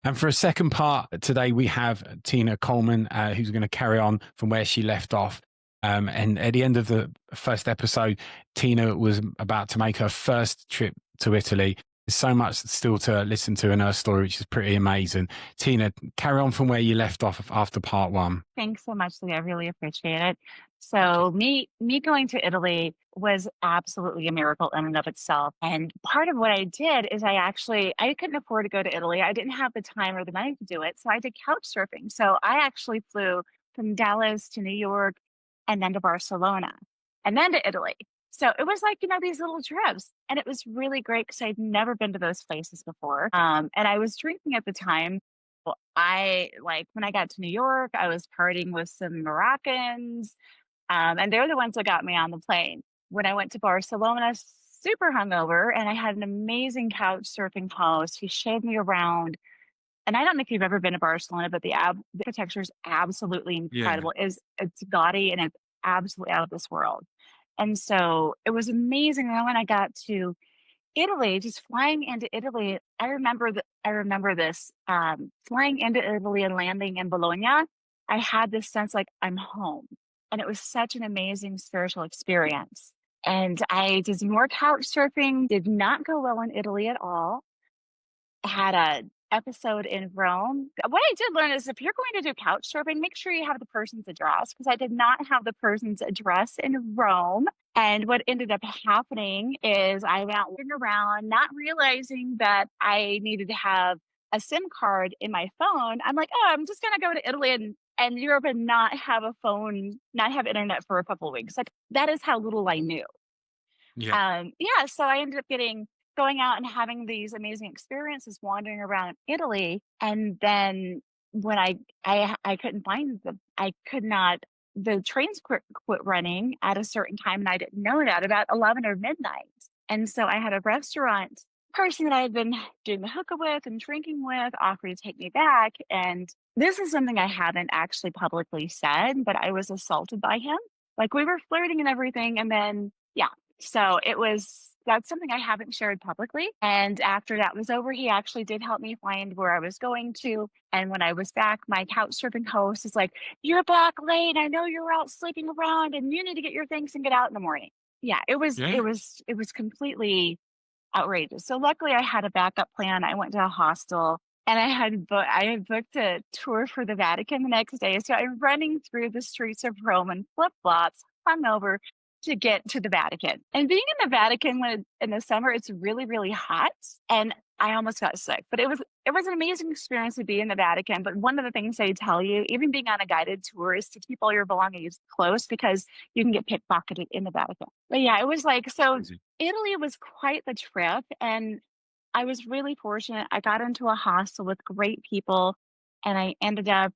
And for a second part today, we have Tina Coleman, who's going to carry on from where she left off. And at the end of the first episode, Tina was about to make her first trip to Italy. There's so much still to listen to in her story, which is pretty amazing. Tina, carry on from where you left off after part one. Thanks so much, Lee. I really appreciate it. So me going to Italy was absolutely a miracle in and of itself. And part of what I did is I couldn't afford to go to Italy. I didn't have the time or the money to do it. So I did couch surfing. So I actually flew from Dallas to New York and then to Barcelona and then to Italy. So it was like, these little trips. And it was really great because I'd never been to those places before. And I was drinking at the time. Well, I like when I got to New York, I was partying with some Moroccans, and they're the ones that got me on the plane. When I went to Barcelona, super hungover, and I had an amazing couch surfing host. He showed me around, and I don't know if you've ever been to Barcelona, but the architecture is absolutely Yeah. incredible. It's gaudy and it's absolutely out of this world. And so it was amazing. And then when I got to Italy, just flying into Italy, I remember this, flying into Italy and landing in Bologna, I had this sense like I'm home, and it was such an amazing spiritual experience. And I did more couch surfing, did not go well in Italy at all. Had a episode in Rome. What I did learn is if you're going to do couch surfing, make sure you have the person's address because I did not have the person's address in Rome. And what ended up happening is I went walking around, not realizing that I needed to have a SIM card in my phone. I'm like, oh, I'm just going to go to Italy and Europe and not have a phone, not have internet for a couple of weeks. Like that is how little I knew. Yeah. Yeah, so I ended up going out and having these amazing experiences wandering around Italy, and then when I couldn't find I could not the trains quit running at a certain time, and I didn't know that about 11 or midnight. And so I had a restaurant person that I had been doing the hookah with and drinking with offer to take me back, and this is something I haven't actually publicly said, but I was assaulted by him. Like we were flirting and everything, and then yeah, so that's something I haven't shared publicly. And after that was over, he actually did help me find where I was going to. And when I was back, my couch surfing host is like, "You're back late. I know you're out sleeping around and you need to get your things and get out in the morning." Yeah, Yeah. it was completely outrageous. So luckily I had a backup plan. I went to a hostel and I had booked a tour for the Vatican the next day. So I'm running through the streets of Rome in flip-flops, hungover to get to the Vatican. And being in the Vatican when in the summer, it's really, really hot. And I almost got sick. But it was an amazing experience to be in the Vatican. But one of the things they tell you, even being on a guided tour, is to keep all your belongings close because you can get pickpocketed in the Vatican. But yeah, it was like so Crazy. Italy was quite the trip, and I was really fortunate. I got into a hostel with great people, and I ended up,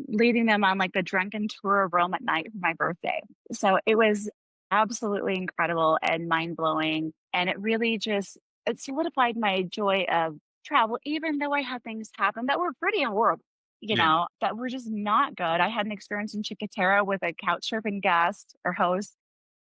leading them on, like, the drunken tour of Rome at night for my birthday. So it was absolutely incredible and mind-blowing, and it really just it solidified my joy of travel, even though I had things happen that were pretty horrible, Yeah. that were just not good. I had an experience in Chicotera with a couch surfing guest or host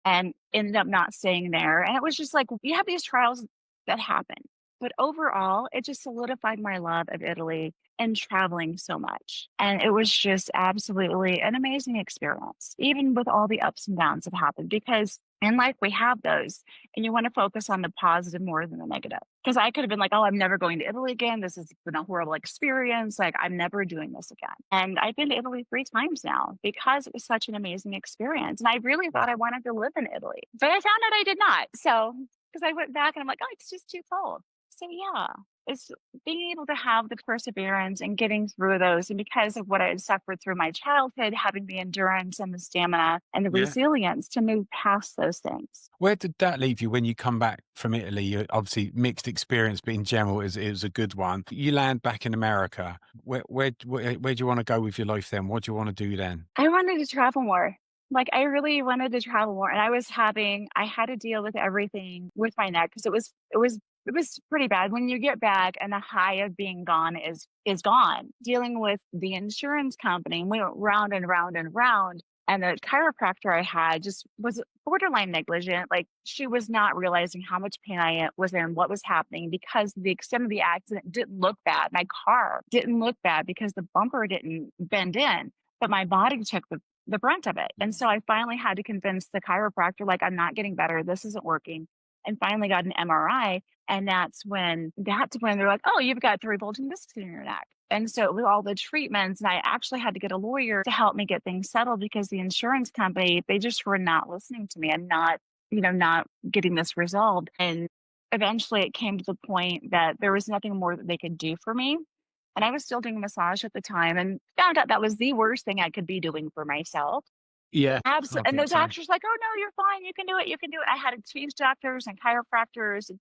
and ended up not staying there. And it was just like, you have these trials that happen. But overall, it just solidified my love of Italy and traveling so much. And it was just absolutely an amazing experience, even with all the ups and downs that happened, because in life we have those and you want to focus on the positive more than the negative. Because I could have been like, oh, I'm never going to Italy again. This has been a horrible experience. Like, I'm never doing this again. And I've been to Italy 3 times now because it was such an amazing experience. And I really thought I wanted to live in Italy, but I found out I did not. So, because I went back and I'm like, oh, it's just too cold. So, yeah, it's being able to have the perseverance and getting through those. And because of what I had suffered through my childhood, having the endurance and the stamina and the Yeah. resilience to move past those things. Where did that leave you when you come back from Italy? You obviously mixed experience, but in general, it was a good one. You land back in America. Where do you want to go with your life then? What do you want to do then? I wanted to travel more. Like, I really wanted to travel more, and I had to deal with everything with my neck because it was pretty bad. When you get back and the high of being gone is gone, dealing with the insurance company, and we went round and round and round. And the chiropractor I had just was borderline negligent. Like, she was not realizing how much pain I was in, what was happening, because the extent of the accident didn't look bad. My car didn't look bad because the bumper didn't bend in, but my body took the brunt of it. And so I finally had to convince the chiropractor, like, I'm not getting better. This isn't working. And finally got an MRI. And that's when they're like, oh, you've got three bulging discs in your neck. And so with all the treatments, and I actually had to get a lawyer to help me get things settled because the insurance company, they just were not listening to me and not getting this resolved. And eventually it came to the point that there was nothing more that they could do for me. And I was still doing massage at the time and found out that was the worst thing I could be doing for myself. Yeah, I Absolutely. And the think so. doctor's like, oh no, you're fine. You can do it. You can do it. I had to change doctors and chiropractors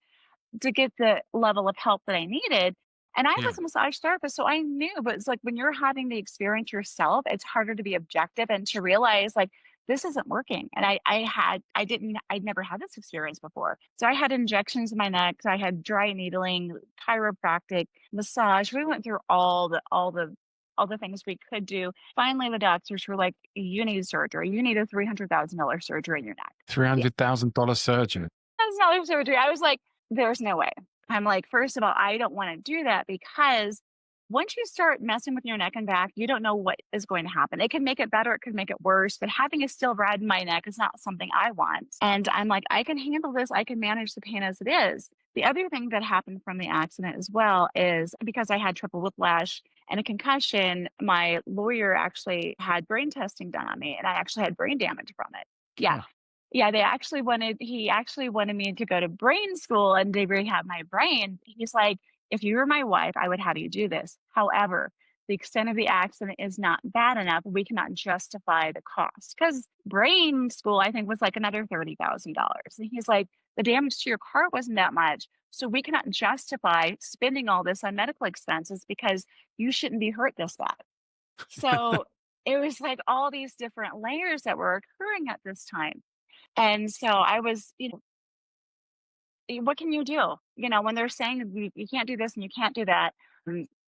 to get the level of help that I needed. And I Yeah. was a massage therapist, so I knew, but it's like when you're having the experience yourself, it's harder to be objective and to realize like this isn't working. And I'd never had this experience before. So I had injections in my neck, I had dry needling, chiropractic, massage. We went through all the things we could do. Finally, the doctors were like, you need surgery. You need a $300,000 surgery in your neck. $300,000 surgery. That's not surgery. I was like, there's no way. I'm like, first of all, I don't want to do that because once you start messing with your neck and back, you don't know what is going to happen. It can make it better, it could make it worse, but having a steel rod in my neck is not something I want. And I'm like, I can handle this, I can manage the pain as it is. The other thing that happened from the accident as well is because I had triple whiplash and a concussion, my lawyer actually had brain testing done on me and I actually had brain damage from it. Yeah. Huh. Yeah, he actually wanted me to go to brain school and to rehab my brain. He's like, "If you were my wife, I would have you do this. However, the extent of the accident is not bad enough. We cannot justify the cost." Because brain school, I think, was like another $30,000. And he's like, "The damage to your car wasn't that much. So we cannot justify spending all this on medical expenses because you shouldn't be hurt this bad." So it was like all these different layers that were occurring at this time. And so I was, what can you do? When they're saying you can't do this and you can't do that.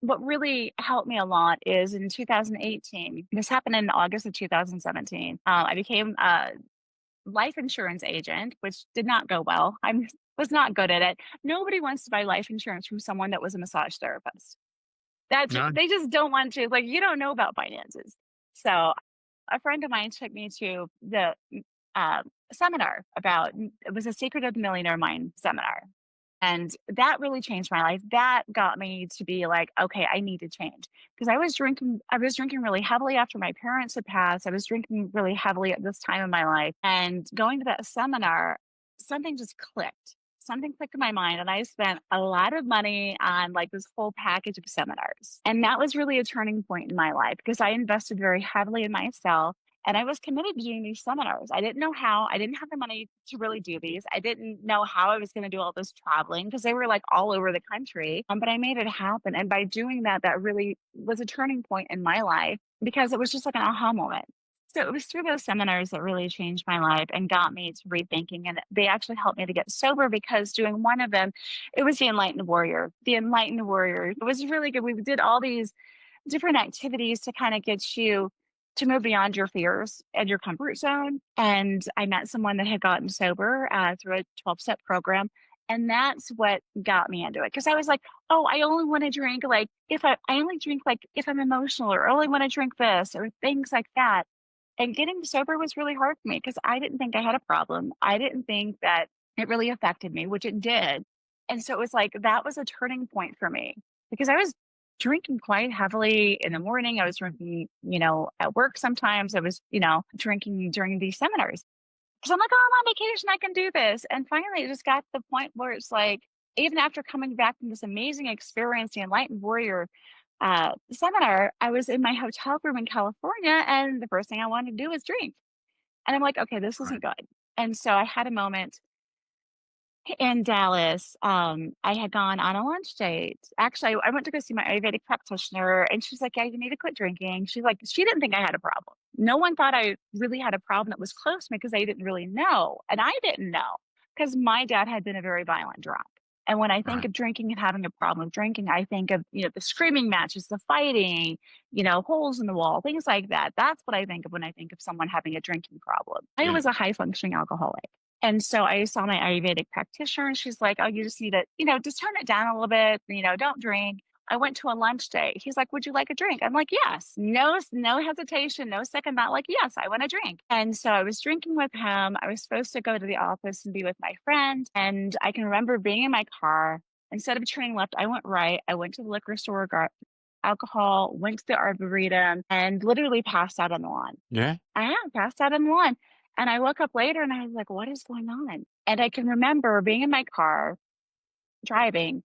What really helped me a lot is in 2018, this happened in August of 2017. I became a life insurance agent, which did not go well. Was not good at it. Nobody wants to buy life insurance from someone that was a massage therapist. No? They just don't want to. Like, you don't know about finances. So a friend of mine took me to the seminar about it was a Secret of the Millionaire Mind seminar. And that really changed my life. That got me to be like, okay, I need to change. Because I was drinking really heavily after my parents had passed. I was drinking really heavily at this time in my life. And going to that seminar, something just clicked. Something clicked in my mind. And I spent a lot of money on like this whole package of seminars. And that was really a turning point in my life because I invested very heavily in myself. And I was committed to doing these seminars. I didn't know how. I didn't have the money to really do these. I didn't know how I was going to do all this traveling because they were like all over the country. But I made it happen. And by doing that, that really was a turning point in my life because it was just like an aha moment. So it was through those seminars that really changed my life and got me to rethinking. And they actually helped me to get sober because doing one of them, it was the Enlightened Warrior. The Enlightened Warrior. It was really good. We did all these different activities to kind of get you to move beyond your fears and your comfort zone. And I met someone that had gotten sober through a 12-step program. And that's what got me into it. Cause I was like, oh, I only want to drink like I only drink like if I'm emotional or I only want to drink this or things like that. And getting sober was really hard for me because I didn't think I had a problem. I didn't think that it really affected me, which it did. And so it was like that was a turning point for me because I was drinking quite heavily in the morning. I was drinking, at work sometimes. I was, drinking during these seminars. Because I'm like, oh, I'm on vacation. I can do this. And finally, it just got to the point where it's like, even after coming back from this amazing experience, the Enlightened Warrior seminar, I was in my hotel room in California. And the first thing I wanted to do was drink. And I'm like, okay, this Right. isn't good. And so I had a moment in Dallas. I had gone on a lunch date. Actually, I went to go see my Ayurvedic practitioner, and she's like, "Yeah, you need to quit drinking." She's like, she didn't think I had a problem. No one thought I really had a problem that was close to me because they didn't really know, and I didn't know because my dad had been a very violent drunk. And when I think Right. of drinking and having a problem with drinking, I think of, the screaming matches, the fighting, holes in the wall, things like that. That's what I think of when I think of someone having a drinking problem. I Yeah. was a high functioning alcoholic. And so I saw my Ayurvedic practitioner and she's like, oh, you just need to, just turn it down a little bit, don't drink. I went to a lunch date. He's like, would you like a drink? I'm like, yes. No hesitation, no second thought. Like, yes, I want a drink. And so I was drinking with him. I was supposed to go to the office and be with my friend. And I can remember being in my car. Instead of turning left, I went right. I went to the liquor store, got alcohol, went to the arboretum, and literally passed out on the lawn. Yeah. I am passed out on the lawn. And I woke up later and I was like, what is going on? And I can remember being in my car driving,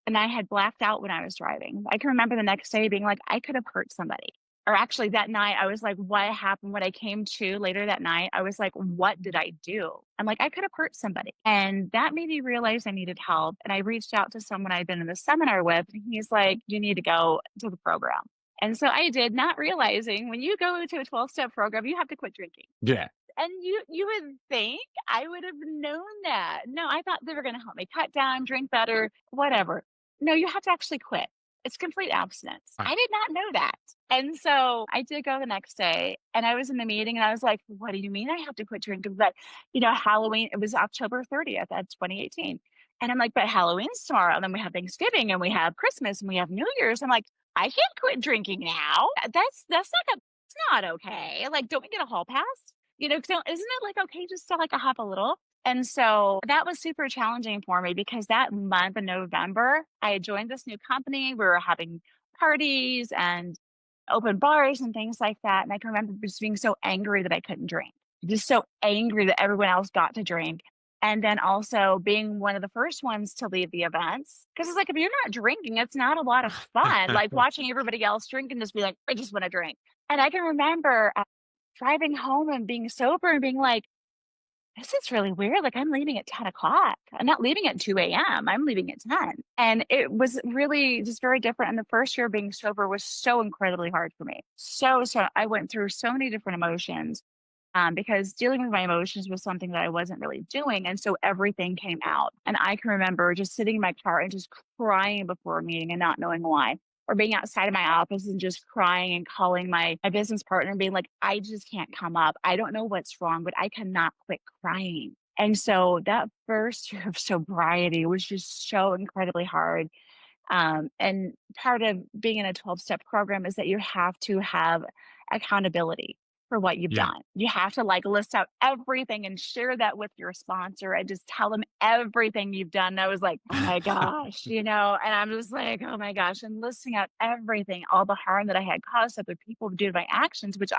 and I had blacked out when I was driving. I can remember the next day being like, I could have hurt somebody. Or actually, that night, I was like, what happened? When I came to later that night, I was like, what did I do? I'm like, I could have hurt somebody. And that made me realize I needed help. And I reached out to someone I'd been in the seminar with, and he's like, you need to go to the program. And so I did, not realizing when you go to a 12-step program, you have to quit drinking. Yeah. And you would think I would have known that. No, I thought they were gonna help me cut down, drink better, whatever. No, you have to actually quit. It's complete abstinence. Right. I did not know that. And so I did go the next day and I was in the meeting and I was like, what do you mean I have to quit drinking? But Halloween, it was October 30th, that's 2018. And I'm like, but Halloween's tomorrow. And then we have Thanksgiving and we have Christmas and we have New Year's. I'm like, I can't quit drinking now. That's not okay. Like, don't we get a hall pass? So isn't it like okay just to like have a little? And so that was super challenging for me because that month in November, I had joined this new company. We were having parties and open bars and things like that. And I can remember just being so angry that I couldn't drink, just so angry that everyone else got to drink. And then also being one of the first ones to leave the events. Cause it's like, if you're not drinking, it's not a lot of fun. Like watching everybody else drink and just be like, I just want to drink. And I can remember driving home and being sober and being like, this is really weird. Like, I'm leaving at 10 o'clock. I'm not leaving at 2 a.m. I'm leaving at 10. And it was really just very different. And the first year being sober was so incredibly hard for me. So I went through so many different emotions because dealing with my emotions was something that I wasn't really doing. And so everything came out. And I can remember just sitting in my car and just crying before a meeting and not knowing why. Or being outside of my office and just crying and calling my business partner and being like, I just can't come up. I don't know what's wrong, but I cannot quit crying. And so that first year of sobriety was just so incredibly hard. And part of being in a 12-step program is that you have to have accountability for what you've Yeah. done. You have to like list out everything and share that with your sponsor and just tell them everything you've done. And I was like, oh my gosh, and I'm just like, oh my gosh, and listing out everything, all the harm that I had caused other people due to my actions, which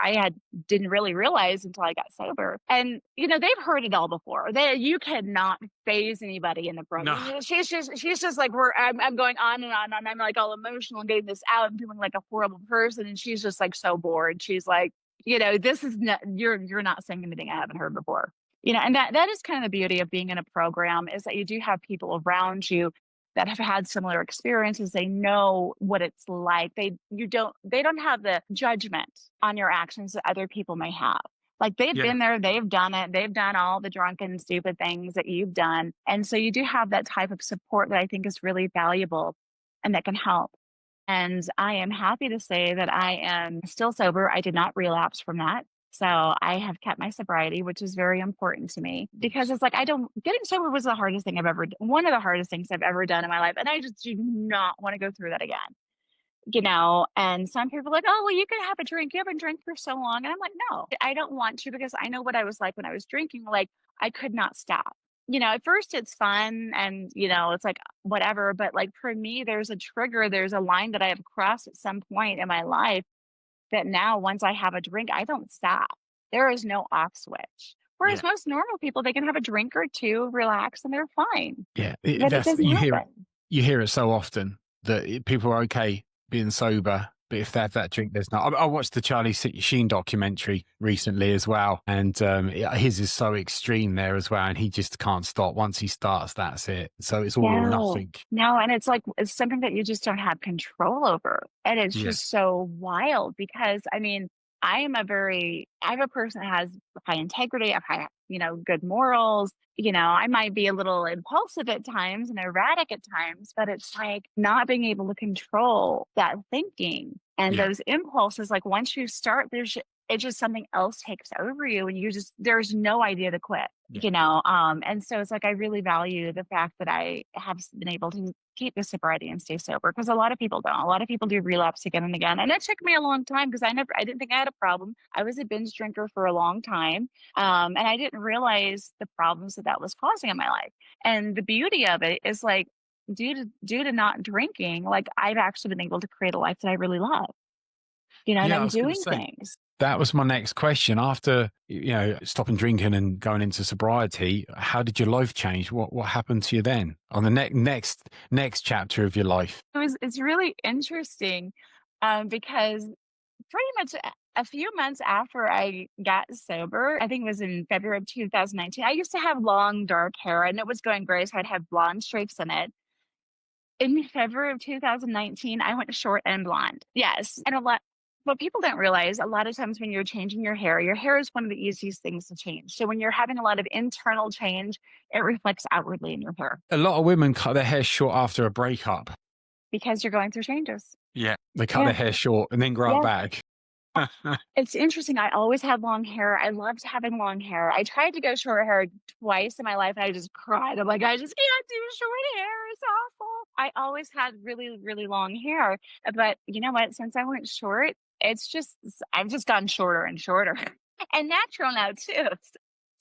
didn't really realize until I got sober. And they've heard it all before. You cannot phase anybody in the No. program. She's just like I'm going on and on and I'm like all emotional and getting this out and feeling like a horrible person. And she's just like so bored. She's like, this is not you're not saying anything I haven't heard before. And that is kind of the beauty of being in a program is that you do have people around you that have had similar experiences. They know what it's like. They don't have the judgment on your actions that other people may have. Like they've Yeah. been there, they've done it, they've done all the drunken, stupid things that you've done. And so you do have that type of support that I think is really valuable and that can help. And I am happy to say that I am still sober. I did not relapse from that. So I have kept my sobriety, which is very important to me because it's like getting sober was the hardest thing I've ever one of the hardest things I've ever done in my life. And I just do not want to go through that again. And some people are like, oh, well, you can have a drink. You haven't drank for so long. And I'm like, no, I don't want to because I know what I was like when I was drinking. Like, I could not stop. At first it's fun and, it's like whatever. But like for me, there's a trigger, there's a line that I have crossed at some point in my life that now once I have a drink, I don't stop. There is no off switch. Whereas Yeah. most normal people, they can have a drink or two, relax, and they're fine. Yeah. But it doesn't happen. You hear it so often that people are okay being sober, but if they have that drink, there's not. I watched the Charlie Sheen documentary recently as well, and his is so extreme there as well, and he just can't stop. Once he starts, that's it. So it's all or No, nothing. no, and it's like it's something that you just don't have control over. And it's Yeah. just so wild because I mean, I'm a person that has high integrity, I have high, good morals. I might be a little impulsive at times and erratic at times, but it's like not being able to control that thinking and Yeah. those impulses. Like once you start, it's just something else takes over you and there's no idea to quit. Yeah. And so it's like I really value the fact that I have been able to keep the sobriety and stay sober because a lot of people don't. A lot of people do relapse again and again. And it took me a long time because I didn't think I had a problem. I was a binge drinker for a long time. And I didn't realize the problems that was causing in my life. And the beauty of it is like, due to not drinking, like I've actually been able to create a life that I really love, and Yeah, I I'm was going to doing say things. that was my next question. After stopping drinking and going into sobriety, how did your life change? What happened to you then on the next chapter of your life? It's really interesting because pretty much a few months after I got sober, I think it was in February of 2019. I used to have long dark hair and it was going gray, so I'd have blonde streaks in it. In February of 2019, I went short and blonde. Yes. And what people don't realize, a lot of times when you're changing your hair is one of the easiest things to change. So when you're having a lot of internal change, it reflects outwardly in your hair A lot of women cut their hair short after a breakup. because you're going through changes. Yeah, they cut Yeah. their hair short and then grow it Yeah. back. It's interesting. I always had long hair. I loved having long hair. I tried to go short hair twice in my life and I just cried. I'm like, I just can't do short hair. It's awful. I always had really, really long hair. But you know what? Since I went short, I've just gotten shorter and shorter and natural now too.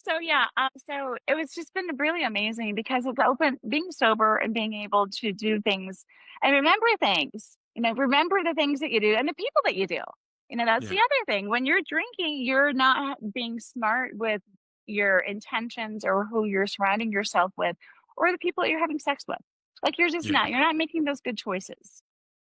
So yeah, so it was just been really amazing because it's open being sober and being able to do things and remember things, remember the things that you do and the people that you do. That's the Yeah, other thing. When you're drinking, you're not being smart with your intentions or who you're surrounding yourself with or the people that you're having sex with. Like yeah, you're not making those good choices.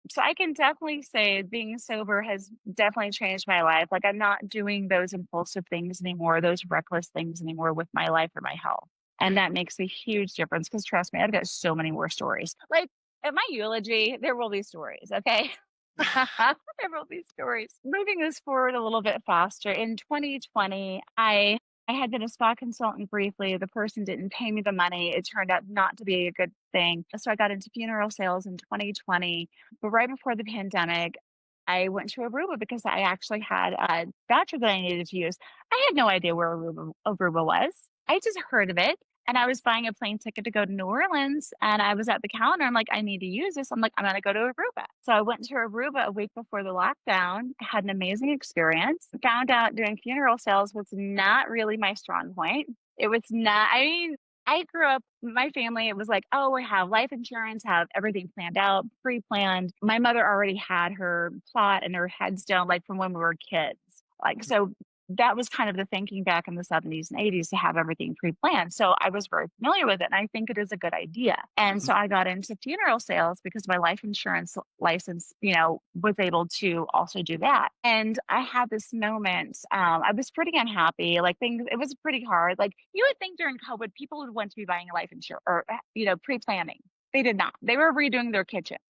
So I can definitely say being sober has definitely changed my life. Like I'm not doing those impulsive things anymore, those reckless things anymore with my life or my health. And yeah, that makes a huge difference because trust me, I've got so many more stories. Like at my eulogy, there will be stories, okay? There will be stories. Moving this forward a little bit faster, in 2020, I had been a spa consultant briefly. The person didn't pay me the money. It turned out not to be a good thing. So I got into funeral sales in 2020. But right before the pandemic, I went to Aruba because I actually had a voucher that I needed to use. I had no idea where Aruba was. I just heard of it. And I was buying a plane ticket to go to New Orleans. And I was at the counter. I'm like, I need to use this. I'm like, I'm going to go to Aruba. So I went to Aruba a week before the lockdown, had an amazing experience, found out doing funeral sales was not really my strong point. It was not, I mean, I grew up, my family, it was like, oh, we have life insurance, have everything planned out, pre planned. My mother already had her plot and her headstone, like from when we were kids. Like, so that was kind of the thinking back in the 70s and 80s to have everything pre-planned. So I was very familiar with it and I think it is a good idea. And so I got into funeral sales because my life insurance license, was able to also do that. And I had this moment, I was pretty unhappy, like things, it was pretty hard. Like you would think during COVID, people would want to be buying a life insurance or, pre-planning. They did not. They were redoing their kitchens,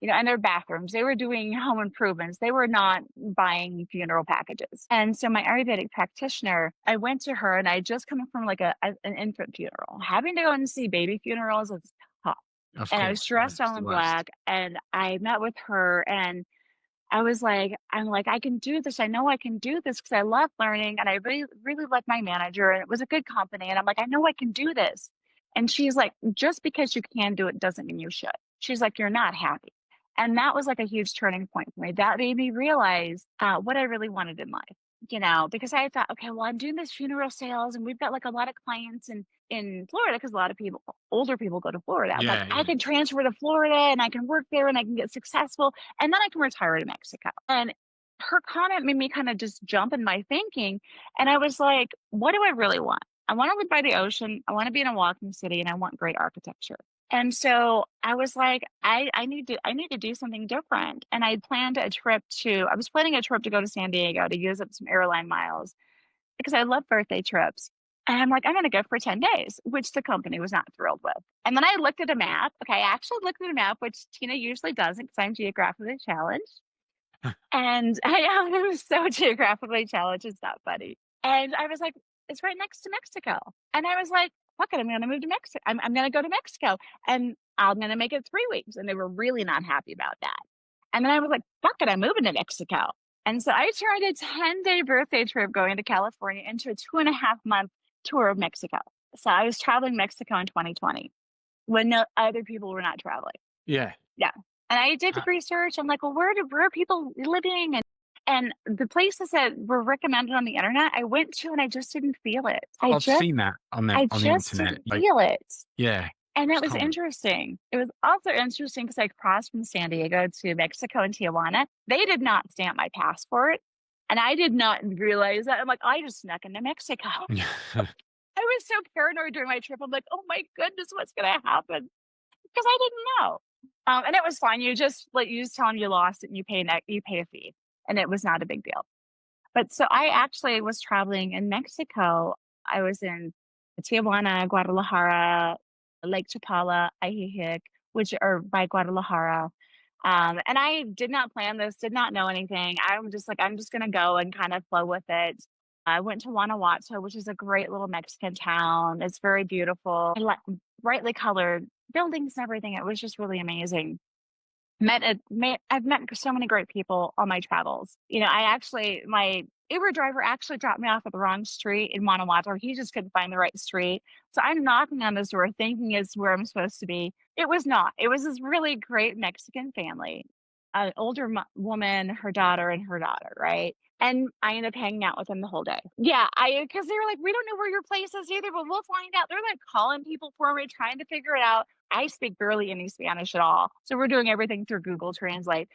and their bathrooms. They were doing home improvements. They were not buying funeral packages. And so my Ayurvedic practitioner, I went to her and I had just come from like an infant funeral. Having to go and see baby funerals is tough. of And I was course. Yeah, dressed it's all the in worst. black and I met with her and I'm like, I can do this. I know I can do this because I love learning and I really, really like my manager and it was a good company. And I'm like, I know I can do this. And she's like, just because you can do it doesn't mean you should. She's like, you're not happy. And that was like a huge turning point for me. That made me realize what I really wanted in life, because I thought, okay, well, I'm doing this funeral sales and we've got like a lot of clients in Florida because a lot of people, older people go to Florida. I'm like, Yeah, I yeah, can transfer to Florida and I can work there and I can get successful and then I can retire to Mexico. And her comment made me kind of just jump in my thinking. And I was like, what do I really want? I want to live by the ocean. I want to be in a walking city and I want great architecture. And so I was like, I need to do something different. And I was planning a trip to go to San Diego to use up some airline miles because I love birthday trips. And I'm like, I'm going to go for 10 days, which the company was not thrilled with. And then I looked at a map. Okay, I actually looked at a map, which Tina usually doesn't because I'm geographically challenged. And I know it was so geographically challenged, it's not funny. And I was like, "It's right next to Mexico." And I was like, "Fuck it, I'm gonna move to Mexico. I'm gonna go to Mexico, and I'm gonna make it 3 weeks." And they were really not happy about that. And then I was like, "Fuck it, I'm moving to Mexico." And so I tried a 10-day birthday trip going to California into a 2.5-month tour of Mexico. So I was traveling Mexico in 2020 when no other people were not traveling. Yeah. Yeah, and I did the Uh, research. I'm like, "Well, where are people living?" And the places that were recommended on the internet, I went to and I just didn't feel it. I've seen that I on the just internet. didn't Like, feel it. yeah, And it's that was common. interesting. It was also interesting because I crossed from San Diego to Mexico and Tijuana. They did not stamp my passport, and I did not realize that. I'm like, "I just snuck into Mexico." I was so paranoid during my trip. I'm like, "Oh my goodness, what's gonna happen?" Because I didn't know. And it was fine. You just tell them you lost it and you pay a fee, and it was not a big deal. But so I actually was traveling in Mexico. I was in Tijuana, Guadalajara, Lake Chapala, Ajijic, which are by Guadalajara. And I did not plan this, did not know anything. I'm just like, I'm just gonna go and kind of flow with it. I went to Guanajuato, which is a great little Mexican town. It's very beautiful, brightly colored buildings and everything. It was just really amazing. I've met so many great people on my travels. My Uber driver actually dropped me off at the wrong street in Guanajuato. He just couldn't find the right street. So I'm knocking on this door thinking it's where I'm supposed to be. It was not. It was this really great Mexican family, an older woman, her daughter, and her daughter, right? And I ended up hanging out with them the whole day. Yeah, I because they were like, "We don't know where your place is either, but we'll find out." They're like calling people for me, trying to figure it out. I speak barely any Spanish at all. So we're doing everything through Google Translate.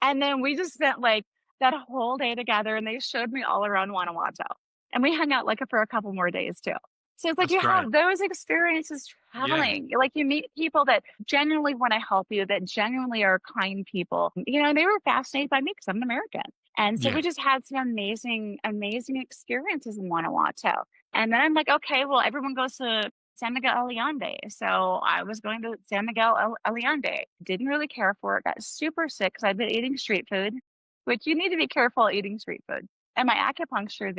And then we just spent like that whole day together and they showed me all around Guanajuato. And we hung out like for a couple more days too. So it's like That's you great. have those experiences Yeah, traveling. Like you meet people that genuinely want to help you, that genuinely are kind people. They were fascinated by me because I'm an American. And so yeah, we just had some amazing, amazing experiences in Guanajuato. And then I'm like, okay, well, everyone goes to San Miguel Allende. So I was going to San Miguel Allende. Didn't really care for it. Got super sick because I've been eating street food, which you need to be careful eating street food. And my acupuncture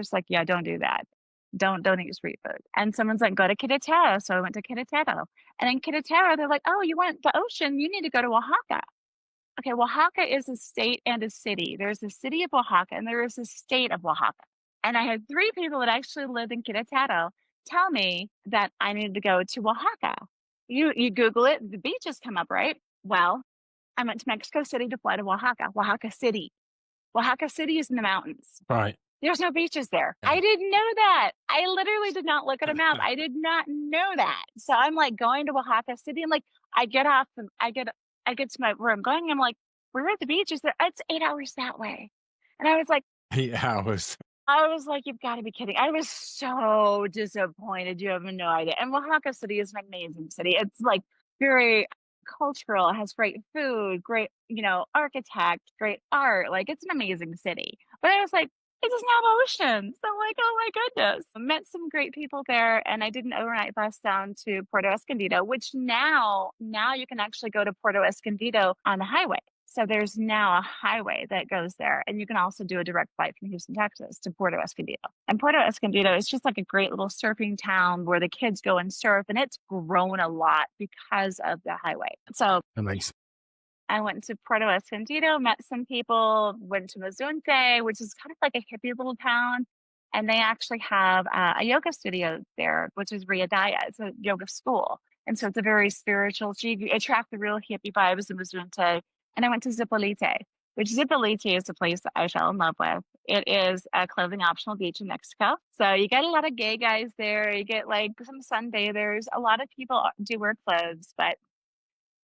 is like, yeah, don't do that. Don't eat street food. And someone's like, go to Querétaro. So I went to Querétaro. And in Querétaro, they're like, oh, you went to the ocean. You need to go to Oaxaca. Okay, Oaxaca is a state and a city. There's the city of Oaxaca and there is the state of Oaxaca. And I had 3 people that actually lived in Querétaro tell me that I needed to go to Oaxaca. You Google it, the beaches come up, right? Well, I went to Mexico City to fly to Oaxaca. Oaxaca City. Oaxaca City is in the mountains. right. There's no beaches there. I Yeah. didn't know that. I literally did not look at a map. I did not know that. So I'm like going to Oaxaca City. I'm like, I get off and I get to where I'm going. I'm like, where are the beaches? It's 8 hours that way. And I was like, 8 hours. you've got to be kidding. I was so disappointed. You have no idea. And Oaxaca City is an amazing city. It's like very cultural. It has great food, great, architect, great art. Like it's an amazing city. But I was like, it doesn't have ocean. So I'm like, oh my goodness. I met some great people there and I did an overnight bus down to Puerto Escondido, which now you can actually go to Puerto Escondido on the highway. So there's now a highway that goes there, and you can also do a direct flight from Houston, Texas to Puerto Escondido. And Puerto Escondido is just like a great little surfing town where the kids go and surf, and it's grown a lot because of the highway. So Amazing. I went to Puerto Escondido, met some people, went to Mazunte, which is kind of like a hippie little town. And they actually have a yoga studio there, which is Ria Daya. It's a yoga school. And so it's a very spiritual, so you attract the real hippie vibes in Mazunte. And I went to Zipolite, which Zipolite is a place that I fell in love with. It is a clothing optional beach in Mexico. So you get a lot of gay guys there. You get like some sunbathers. A lot of people do wear clothes, but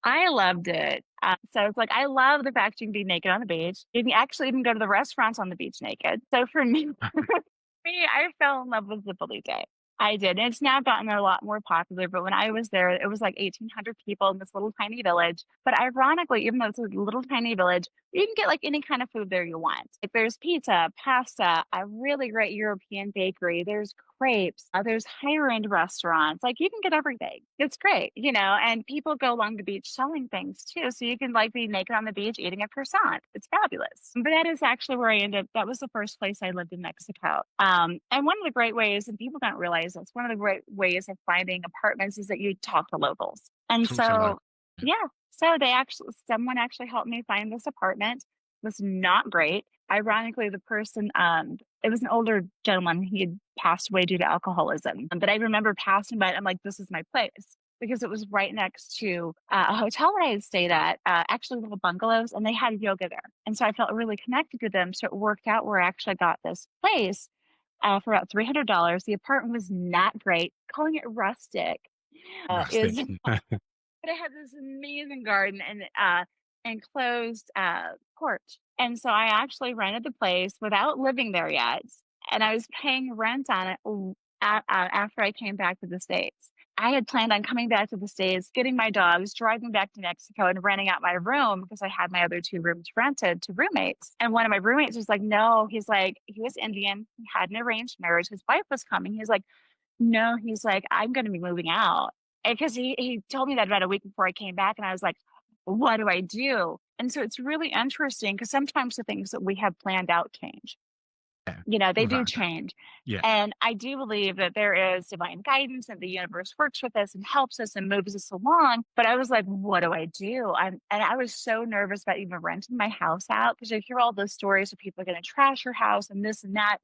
I loved it. So it's like I love the fact you can be naked on the beach. You can actually even go to the restaurants on the beach naked. So for me, me, I fell in love with Zipolite. I did. And it's now gotten a lot more popular. But when I was there, it was like 1,800 people in this little tiny village. But ironically, even though it's a little tiny village, you can get like any kind of food there you want. Like there's pizza, pasta, a really great European bakery. There's crepes. There's higher end restaurants. Like you can get everything. It's great, and people go along the beach selling things too. So you can like be naked on the beach eating a croissant. It's fabulous. But that is actually where I ended up. That was the first place I lived in Mexico. And one of the great ways, and people don't realize this, one of the great ways of finding apartments is that you talk to locals. And Talk to like, so, yeah, so someone actually helped me find this apartment. It was not great. Ironically, the person, it was an older gentleman. He had passed away due to alcoholism. But I remember passing by, I'm like, this is my place. Because it was right next to a hotel that I had stayed at, actually little bungalows, and they had yoga there. And so I felt really connected to them. So it worked out where I actually got this place for about $300. The apartment was not great. Calling it rustic is rustic. but it had this amazing garden and enclosed porch. And so I actually rented the place without living there yet. And I was paying rent on it after I came back to the States. I had planned on coming back to the States, getting my dogs, driving back to Mexico, and renting out my room because I had my other two rooms rented to roommates. And one of my roommates was like, no, he's like, he was Indian. He had an arranged marriage. His wife was coming. He's like, no, he's like, I'm going to be moving out. Because he told me that about a week before I came back. And I was like, what do I do? And so it's really interesting because sometimes the things that we have planned out change. Yeah, They do without a doubt. change. Yeah, And I do believe that there is divine guidance and the universe works with us and helps us and moves us along. But I was like, what do I do? And I was so nervous about even renting my house out because you hear all those stories of people are going to trash your house and this and that.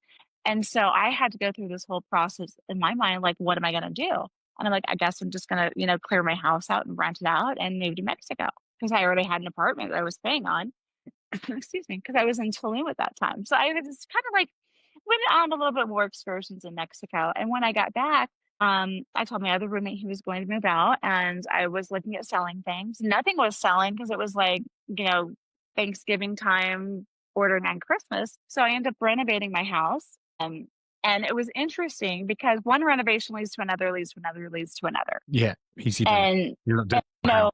And so I had to go through this whole process in my mind, like, what am I going to do? And I'm like, I guess I'm just going to, clear my house out and rent it out and move to Mexico because I already had an apartment that I was paying on. Excuse me, because I was in Tulum at that time. So I was just kind of like went on a little bit more excursions in Mexico. And when I got back, I told my other roommate he was going to move out, and I was looking at selling things. Nothing was selling because it was like, Thanksgiving time, ordering on Christmas. So I ended up renovating my house. And it was interesting because one renovation leads to another, leads to another, leads to another. yeah, easy days. And, You're not doing you how. know,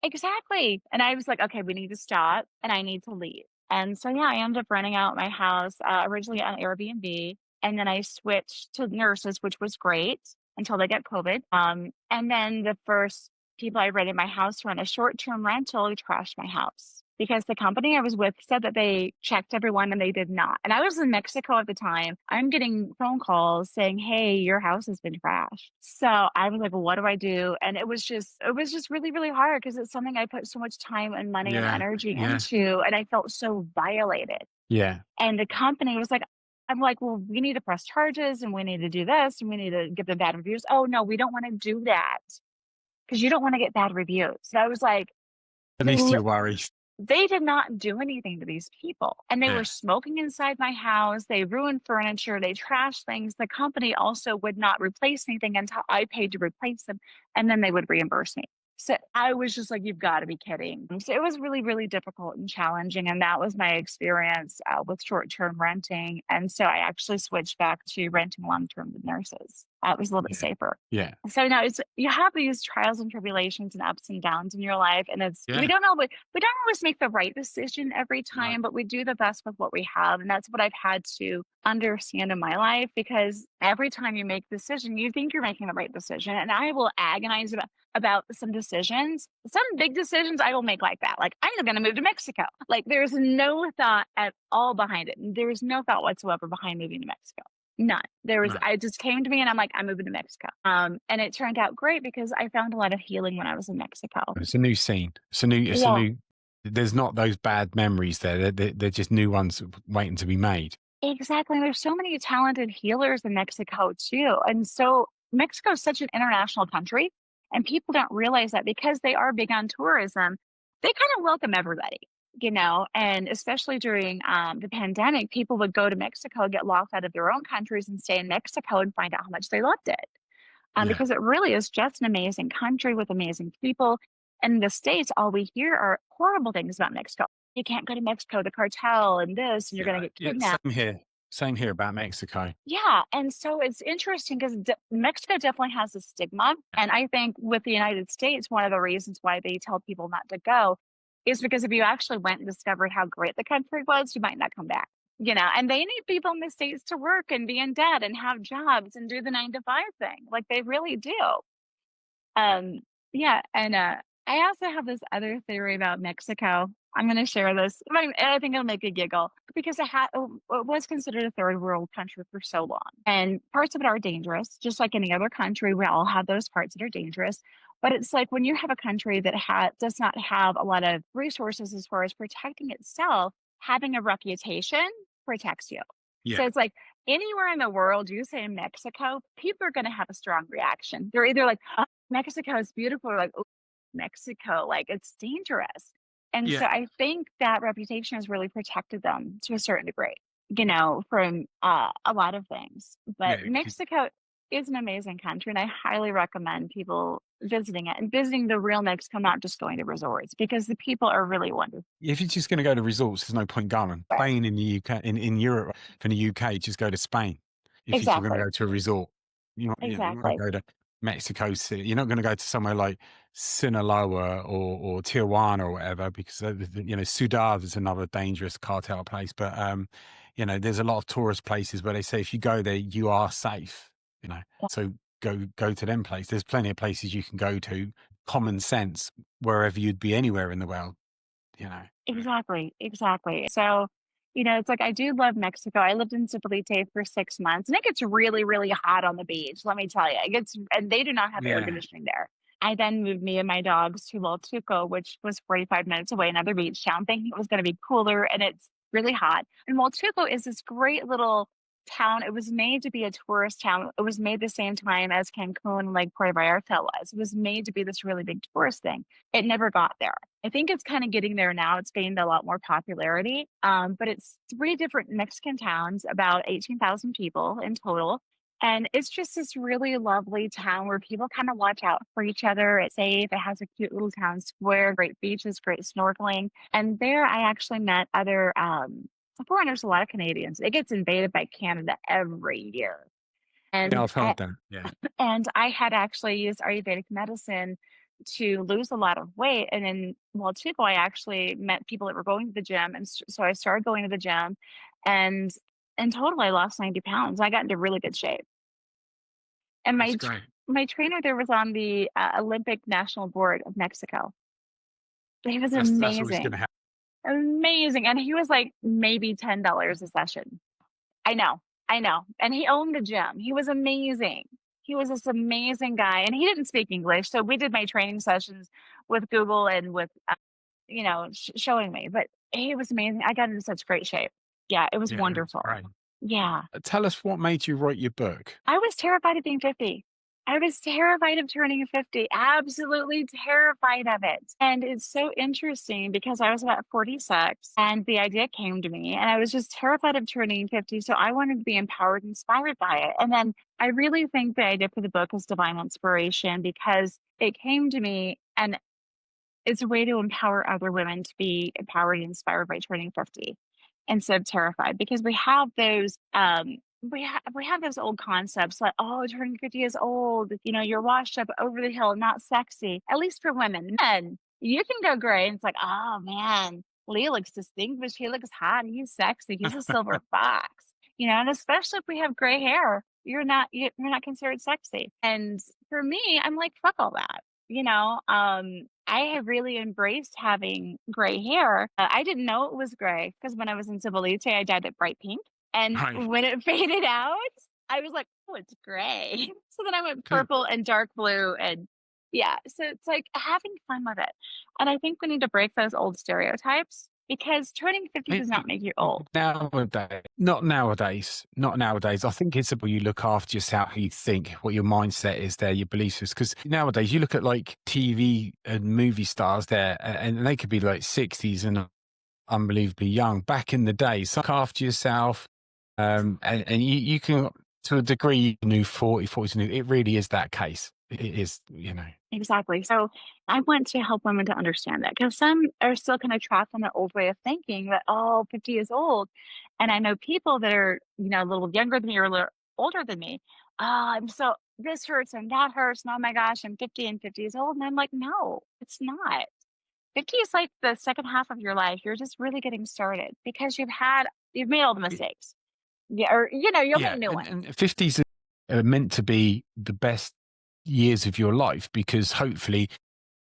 exactly. And I was like, okay, we need to stop and I need to leave. And so, yeah, I ended up renting out my house originally on Airbnb. And then I switched to nurses, which was great until they got COVID. And then the first people I rented my house from a short term rental trashed my house because the company I was with said that they checked everyone and they did not. And I was in Mexico at the time. I'm getting phone calls saying, hey, your house has been trashed. So I was like, well, what do I do? And it was just really, really hard because it's something I put so much time and money and Yeah, energy yeah, into. And I felt so violated. yeah. And the company was like, I'm like, well, we need to press charges and we need to do this and we need to give them bad reviews. Oh, no, we don't want to do that because you don't want to get bad reviews. So I was like, At least you're worried. they did not do anything to these people. And they were Yeah, smoking inside my house. They ruined furniture. They trashed things. The company also would not replace anything until I paid to replace them. And then they would reimburse me. So I was just like, you've got to be kidding. So it was really, really difficult and challenging. And that was my experience with short term renting. And so I actually switched back to renting long term with nurses. It was a little bit yeah, safer. yeah, So now you have these trials and tribulations and ups and downs in your life, and we yeah. don't always make the right decision every No, time, but we do the best with what we have, and that's what I've had to understand in my life because every time you make a decision, you think you're making the right decision, and I will agonize about some decisions, some big decisions I will make like that. Like I'm going to move to Mexico. Like there's no thought at all behind it. There's no thought whatsoever behind moving to Mexico. None. no. I just came to me and I'm like, I'm moving to Mexico. And it turned out great because I found a lot of healing when I was in Mexico. It's a new scene. It's a Yeah, new. There's not those bad memories there. They're just new ones waiting to be made. exactly. There's so many talented healers in Mexico too. And so Mexico is such an international country and people don't realize that because they are big on tourism, they kind of welcome everybody. And especially during the pandemic, people would go to Mexico, get locked out of their own countries and stay in Mexico and find out how much they loved it. Yeah, Because it really is just an amazing country with amazing people. And in the States, all we hear are horrible things about Mexico. You can't go to Mexico, the cartel and this, and you're going yeah, to get yeah. kidnapped. Same here. Same here about Mexico. Yeah. And so it's interesting because Mexico definitely has a stigma. And I think with the United States, one of the reasons why they tell people not to go is because if you actually went and discovered how great the country was, you might not come back. and they need people in the States to work and be in debt and have jobs and do the 9 to 5 thing. Like they really do. Um, yeah, and, I also have this other theory about Mexico. I'm gonna share this. I think it'll make you giggle because it was considered a third world country for so long, and parts of it are dangerous, just like any other country. We all have those parts that are dangerous, but it's like when you have a country that does not have a lot of resources as far as protecting itself, having a reputation protects you. So Yeah. it's like anywhere in the world, you say Mexico, people are gonna have a strong reaction. They're either like, Mexico is beautiful, or like, "Oh, Mexico, like, it's dangerous." And so Yeah. I think that reputation has really protected them to a certain degree, from, a lot of things. But Yeah. Mexico is an amazing country, and I highly recommend people visiting it and visiting the real Mexico, not just going to resorts, because the people are really wonderful. If you're just going to go to resorts, there's no point going. Right. Playing in the UK, in Europe, from the UK, just go to Spain. If you're going to Exactly. go to a resort, you want to Exactly. go to Mexico City. You're not going to go to somewhere like Sinaloa or Tijuana or whatever, because Ciudad is another dangerous cartel place. But there's a lot of tourist places where they say if you go there, you are safe. Yeah. So go to them places. There's plenty of places you can go to. Common sense, wherever you'd be anywhere in the world. You know. Exactly, exactly. So, it's like I do love Mexico. I lived in Sobriety for 6 months, and it gets really, really hot on the beach, let me tell you. And they do not have air Yeah. conditioning there. I then moved me and my dogs to Huatulco, which was 45 minutes away, another beach town, thinking it was gonna be cooler, and it's really hot. And Huatulco is this great little town. It was made to be a tourist town. It was made the same time as Cancun and like Puerto Vallarta was. It was made to be this really big tourist thing. It never got there. I think it's kind of getting there now. It's gained a lot more popularity. But it's three different Mexican towns, about 18,000 people in total. And it's just this really lovely town where people kind of watch out for each other. It's safe. It has a cute little town square, great beaches, great snorkeling. And there I actually met other foreigners, a lot of Canadians. It gets invaded by Canada every year. Yeah, And I've heard that. Yeah. I had actually used Ayurvedic medicine to lose a lot of weight. And in Hualchico, I actually met people that were going to the gym. And so I started going to the gym. And in total, I lost 90 pounds. I got into really good shape. And That's great. my trainer there was on the Olympic National Board of Mexico. He was That's always going to amazing, happen. amazing. And he was like maybe $10 a session. I know, I know, and he owned the gym. He was amazing. He was this amazing guy, and he didn't speak English, so we did my training sessions with Google and with, showing me, but he was amazing. I got into such great shape. Yeah, it was Yeah, that's wonderful. great. Yeah. Tell us what made you write your book. I was terrified of being 50. I was terrified of turning 50, absolutely terrified of it. And it's so interesting because I was about 46 and the idea came to me and I was just terrified of turning 50. So I wanted to be empowered, inspired by it. And then I really think the idea for the book is divine inspiration because it came to me and it's a way to empower other women to be empowered and inspired by turning 50 instead of terrified because we have those old concepts like, oh, turning 50 is old, you're washed up over the hill, not sexy, at least for women. Men, you can go gray and it's like, oh man, Lee looks distinguished, he looks hot, he's sexy, he's a silver fox, and especially if we have gray hair, you're not considered sexy. And for me, I'm like, fuck all that. I have really embraced having gray hair. I didn't know it was gray because when I was in Civilite, I dyed it bright pink. And Right. when it faded out, I was like, oh, it's gray. So then I went 'Cause purple and dark blue. And yeah, so it's like having fun with it. And I think we need to break those old stereotypes because turning 50 I does not think make you old. not nowadays. I think it's about you look after yourself, how you think, what your mindset is there, your beliefs is. Because nowadays you look at like TV and movie stars there, and they could be like 60s and unbelievably young. Back in the day, so look after yourself, and you can, to a degree, you knew 40s, new. It really is that case. It is. Exactly. So I want to help women to understand that because some are still kind of trapped in the old way of thinking that, oh, 50 is old. And I know people that are, a little younger than me or a little older than me. Oh, this hurts and that hurts. And oh my gosh, I'm 50 and 50 is old. And I'm like, no, it's not. 50 is like the second half of your life. You're just really getting started because You've made all the mistakes. Yeah, or, you'll make Yeah, new ones. and 50s are meant to be the best years of your life because hopefully,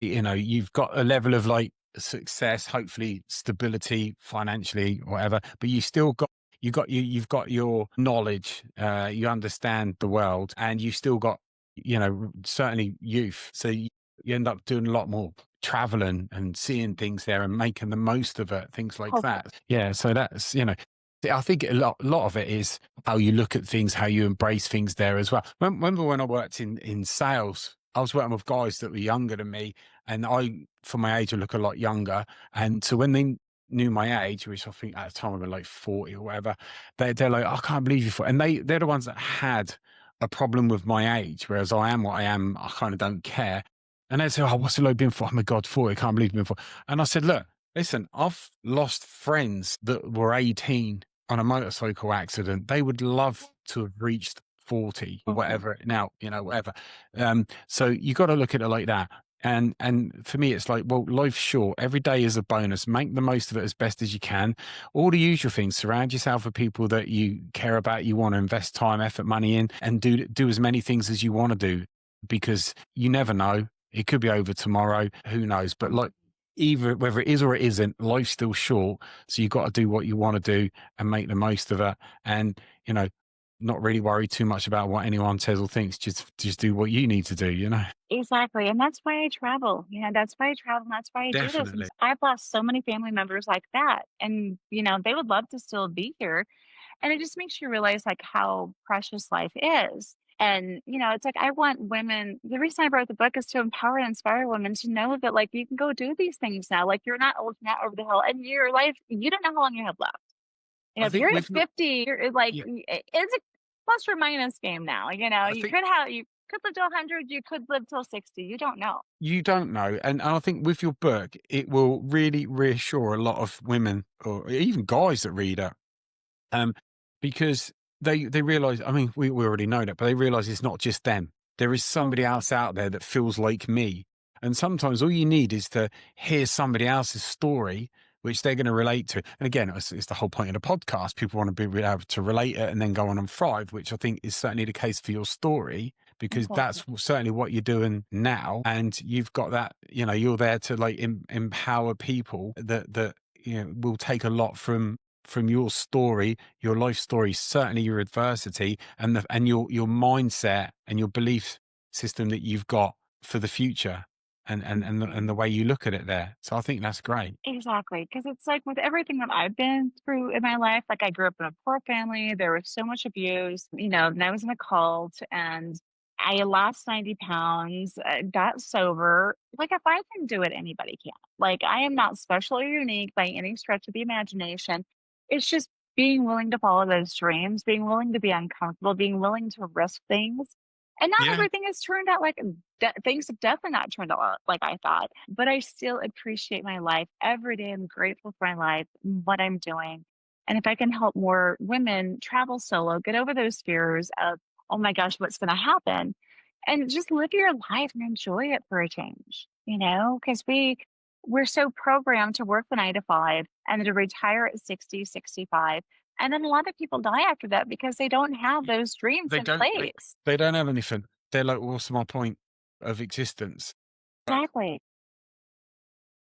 you've got a level of like success, hopefully stability financially, whatever, but you've got your knowledge, you understand the world, and you still got, certainly youth. So you end up doing a lot more traveling and seeing things there and making the most of it, things like Hopefully. that. Yeah. So that's, I think a lot of it is how you look at things, how you embrace things there as well. Remember when I worked in sales, I was working with guys that were younger than me, and for my age, I look a lot younger. And so when they knew my age, which I think at the time I was like 40 or whatever, they're like, I can't believe you're 40. And they're the ones that had a problem with my age, whereas I am what I am. I kind of don't care. And they say, oh, what's the low been for? Oh my God, 40. I can't believe you've been for. And I said, look, listen, I've lost friends that were 18 on a motorcycle accident. They would love to have reached 40 or Mhm. whatever now, whatever. So you got to look at it like that. And for me, it's like, well, life's short. Every day is a bonus. Make the most of it as best as you can. All the usual things. Surround yourself with people that you care about, you want to invest time, effort, money in, and do as many things as you want to do, because you never know. It could be over tomorrow. Who knows? But like, either whether it is or it isn't, life's still short. So you've got to do what you want to do and make the most of it. And, not really worry too much about what anyone says or thinks. Just do what you need to do. Exactly, and that's why I travel, that's why I travel, and that's why I do those things. Definitely. I've lost so many family members like that, and, they would love to still be here, and it just makes you realize, like, how precious life is, and, it's like, I want women the reason I wrote the book is to empower and inspire women to know that, like, you can go do these things now, like, you're not old, not over the hill, and your life you don't know how long you have left. I If think you're at with your 50, you're like, yeah, it's a plus or minus game now, I think you could live to 100, you could live till 60, you don't know. you don't know. And I think with your book, it will really reassure a lot of women or even guys that read it. Um, because they realize, I mean, we already know that, but they realize it's not just them. There is somebody Totally. else out there that feels like me. And sometimes all you need is to hear somebody else's story, which they're going to relate to. And again, it's the whole point of the podcast. People want to be able to relate it and then go on and thrive, which I think is certainly the case for your story, because that's Exactly. certainly what you're doing now. And you've got that, you're there to like empower people that will take a lot from your story, your life story, certainly your adversity, and your mindset and your belief system that you've got for the future, and the Mhm. way you look at it there. So I think that's great. Exactly, because it's like with everything that I've been through in my life, like I grew up in a poor family, there was so much abuse, and I was in a cult and I lost 90 pounds, got sober. Like if I can do it, anybody can. Like I am not special or unique by any stretch of the imagination. It's just being willing to follow those dreams, being willing to be uncomfortable, being willing to risk things. And not Yeah. everything has turned out like things have definitely not turned out like I thought, but I still appreciate my life every day. I'm grateful for my life, what I'm doing. And if I can help more women travel solo, get over those fears of, oh my gosh, what's going to happen? And just live your life and enjoy it for a change, because we're so programmed to work the 9 to 5 and then to retire at 60, 65. And then a lot of people die after that because they don't have those dreams They in don't they, place. they don't have anything. They're like, what's my point of existence? But Exactly.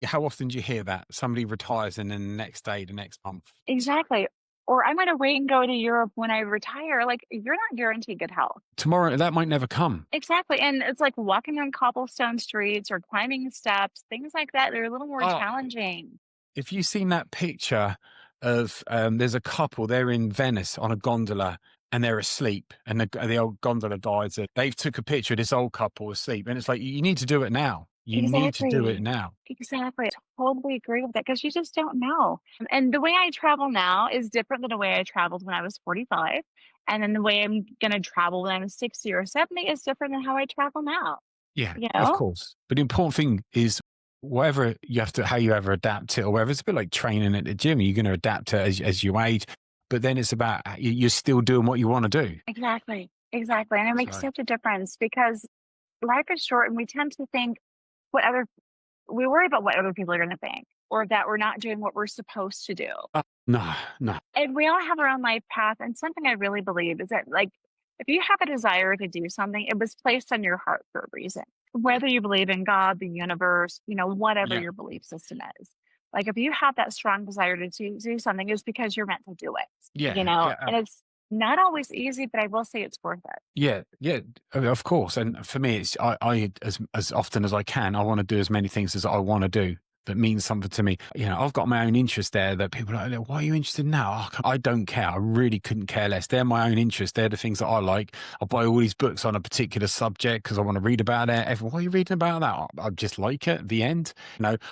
how often do you hear that somebody retires and then the next day, the next month? Exactly. Or I'm gonna wait and go to Europe when I retire. Like, you're not guaranteed good health. Tomorrow, that might never come. Exactly. And it's like walking on cobblestone streets or climbing steps, things like that. They're a little more Oh, challenging. if you've seen that picture of there's a couple, they're in Venice on a gondola and they're asleep, and the old gondola guides it. They've took a picture of this old couple asleep, and it's like you need to do it now. You need to do it Exactly. now. Exactly. I totally agree with that because you just don't know. And the way I travel now is different than the way I traveled when I was 45. And then the way I'm going to travel when I'm 60 or 70 is different than how I travel now, Yeah, you of know? course. But the important thing is whatever you have to, how you ever adapt it, or whether it's a bit like training at the gym. You're going to adapt it as you age, but then it's about you're still doing what you want to do. Exactly. Exactly. And it makes So such a difference because life is short and we tend to think what other we worry about what other people are going to think. or that we're not doing what we're supposed to do. No, no. And we all have our own life path. And something I really believe is that, like, if you have a desire to do something, it was placed on your heart for a reason. Whether you believe in God, the universe, whatever Yeah, your belief system is. Like, if you have that strong desire to do something, it's because you're meant to do it, yeah, yeah. and it's not always easy, but I will say it's worth it. Yeah, yeah, of course. And for me, it's I as often as I can, I want to do as many things as I want to do that means something to me. I've got my own interest there that people are like, why are you interested in now? I don't care. I really couldn't care less. They're my own interests. They're the things that I like. I buy all these books on a particular subject because I want to read about it. Everyone, why are you reading about that? I just like it. The end.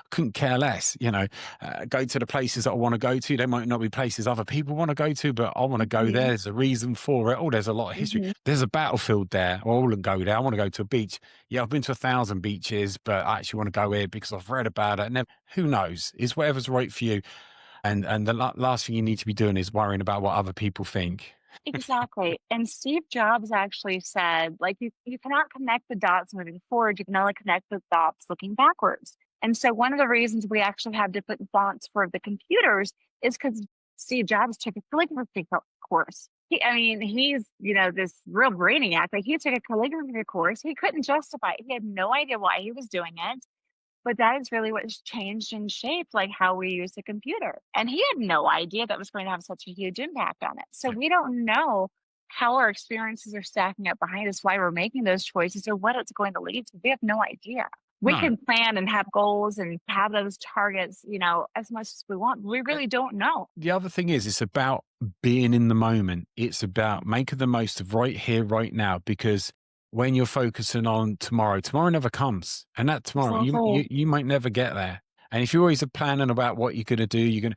Couldn't care less. Go to the places that I want to go to. They might not be places other people want to go to, but I want to go there. Hmm. There's a reason for it. Oh, there's a lot of history. Hmm. There's a battlefield there. I wouldn't go there. I want to go to a beach. Yeah, I've been to 1,000 beaches, but I actually want to go here because I've read about it. And then, who knows? It's whatever's right for you. And the last thing you need to be doing is worrying about what other people think. Exactly. And Steve Jobs actually said, like, you cannot connect the dots moving forward. You can only connect the dots looking backwards. And so one of the reasons we actually have different fonts for the computers is because Steve Jobs took a calligraphy course. He's, this real brainiac, but he took a calligraphy course. He couldn't justify it. He had no idea why he was doing it. But that is really what has changed and shaped, like, how we use the computer, and he had no idea that was going to have such a huge impact on it. So Yeah. we don't know how our experiences are stacking up behind us, why we're making those choices, or what it's going to lead to. We have no idea. We No. can plan and have goals and have those targets, as much as we want. We Uh, really don't know. The other thing is, it's about being in the moment. It's about making the most of right here, right now, because when you're focusing on tomorrow, tomorrow never comes. And that tomorrow, Exactly. you might never get there. And if you always are planning about what you're going to do,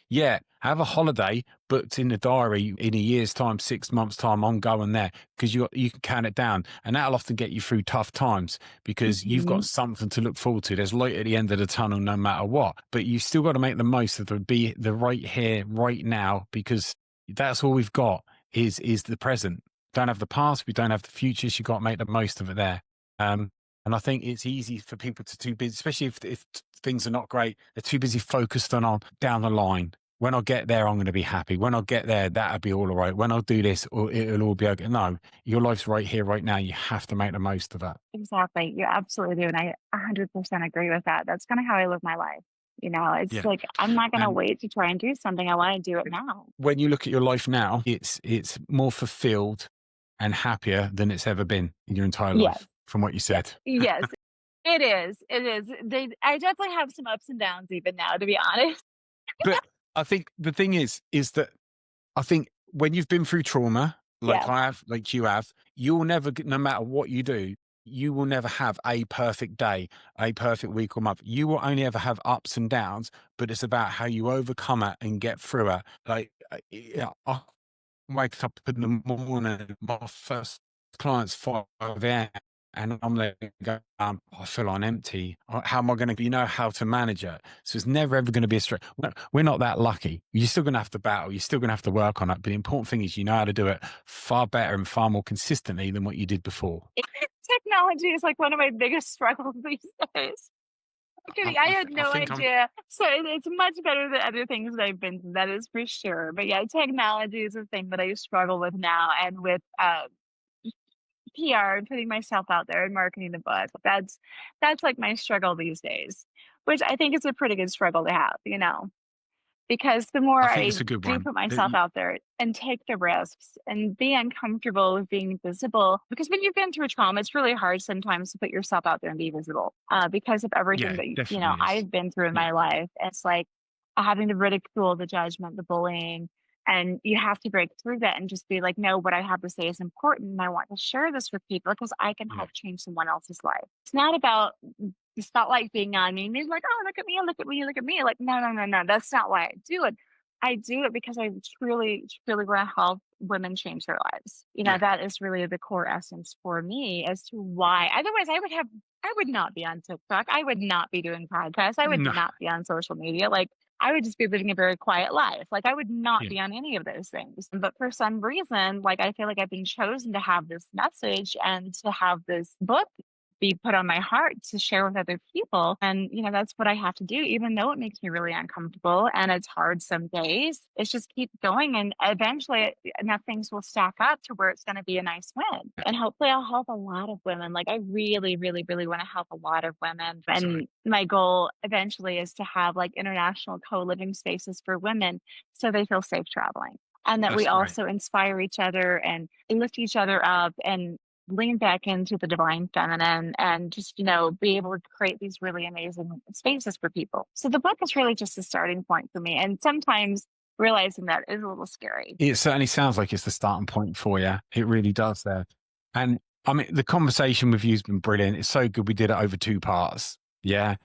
yeah, have a holiday booked in the diary in a year's time, 6 months' time. I'm going there because you can count it down, and that'll often get you through tough times because you've got Hmm. something to look forward to. There's light at the end of the tunnel, no matter what. But you still got to make the most of the right here, right now, because that's all we've got is the present. Don't have the past, we don't have the futures. You got to make the most of it there. Um, and I think it's easy for people to too busy, especially if things are not great. They're too busy focused on down the line. When I get there, I'm going to be happy. When I get there, that'll be all right. When I do this, it'll all be okay. No, your life's right here, right now. You have to make the most of it. Exactly. You absolutely do. And I 100% agree with that. That's kind of how I live my life. It's Yeah. like, I'm not going to And wait to try and do something. I want to do it now. when you look at your life now, it's more fulfilled and happier than it's ever been in your entire Yes. life, from what you Yeah. said. Yes. It is. It is. I definitely have some ups and downs even now, to be honest. But I think the thing is that I think when you've been through trauma, like Yeah. I have, like you have, you'll never, no matter what you do, you will never have a perfect day, a perfect week or month. You will only ever have ups and downs, but it's about how you overcome it and get through it. Like, yeah, I wake up in the morning, my first client's 5 a.m. and I'm there going, I feel on empty. How am I going to, how to manage it? So it's never ever going to be a straight. We're not that lucky. You're still going to have to battle. You're still going to have to work on it. But the important thing is you know how to do it far better and far more consistently than what you did before. Technology is like one of my biggest struggles these days. Kidding. I had I no think I'm, idea. So it's much better than other things that I've been through. That is for sure. But yeah, technology is a thing that I struggle with now, and with PR and putting myself out there and marketing the book. That's like my struggle these days, which I think is a pretty good struggle to have. Because the more I think I it's a good do one. put myself out there and take the risks and be uncomfortable with being visible, because when you've been through trauma, it's really hard sometimes to put yourself out there and be visible, because of everything Yeah, that definitely is. I've been through in Yeah, my life. It's like having the ridicule, the judgment, the bullying, and you have to break through that and just be like, no, what I have to say is important, and I want to share this with people because I can yeah, help change someone else's life. It's not about the spotlight being on me. And he's like, oh, look at me, look at me, look at me. Like, no, no, no, no. That's not why I do it. I do it because I truly, truly want to help women change their lives. yeah. That is really the core essence for me as to why. Otherwise, I would not be on TikTok. I would not be doing podcasts. I would No, not be on social media. Like, I would just be living a very quiet life. Like, I would not yeah, be on any of those things. But for some reason, like, I feel like I've been chosen to have this message and to have this book be put on my heart to share with other people. And, that's what I have to do, even though it makes me really uncomfortable and it's hard some days. It's just keep going. And eventually enough things will stack up to where it's going to be a nice win. And hopefully I'll help a lot of women. Like I really, really, really want to help a lot of women. Absolutely. And my goal eventually is to have like international co-living spaces for women so they feel safe traveling. And that we That's great. also inspire each other and lift each other up and lean back into the divine feminine and just, be able to create these really amazing spaces for people. So the book is really just a starting point for me. And sometimes realizing that is a little scary. It certainly sounds like it's the starting point for you. It really does there. And I mean, the conversation with you has been brilliant. It's so good. We did it over 2 parts. Yeah.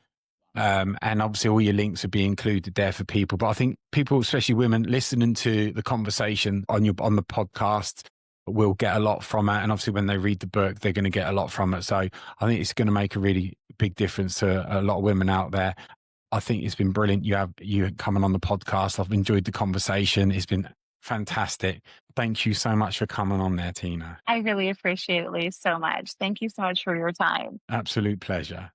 And obviously all your links will be included there for people. But I think people, especially women, listening to the conversation on the podcast will get a lot from it. And obviously when they read the book, they're going to get a lot from it. So I think it's going to make a really big difference to a lot of women out there. I think it's been brilliant. You coming on the podcast. I've enjoyed the conversation. It's been fantastic. Thank you so much for coming on there, Tina. I really appreciate it, Lee, so much. Thank you so much for your time. Absolute pleasure.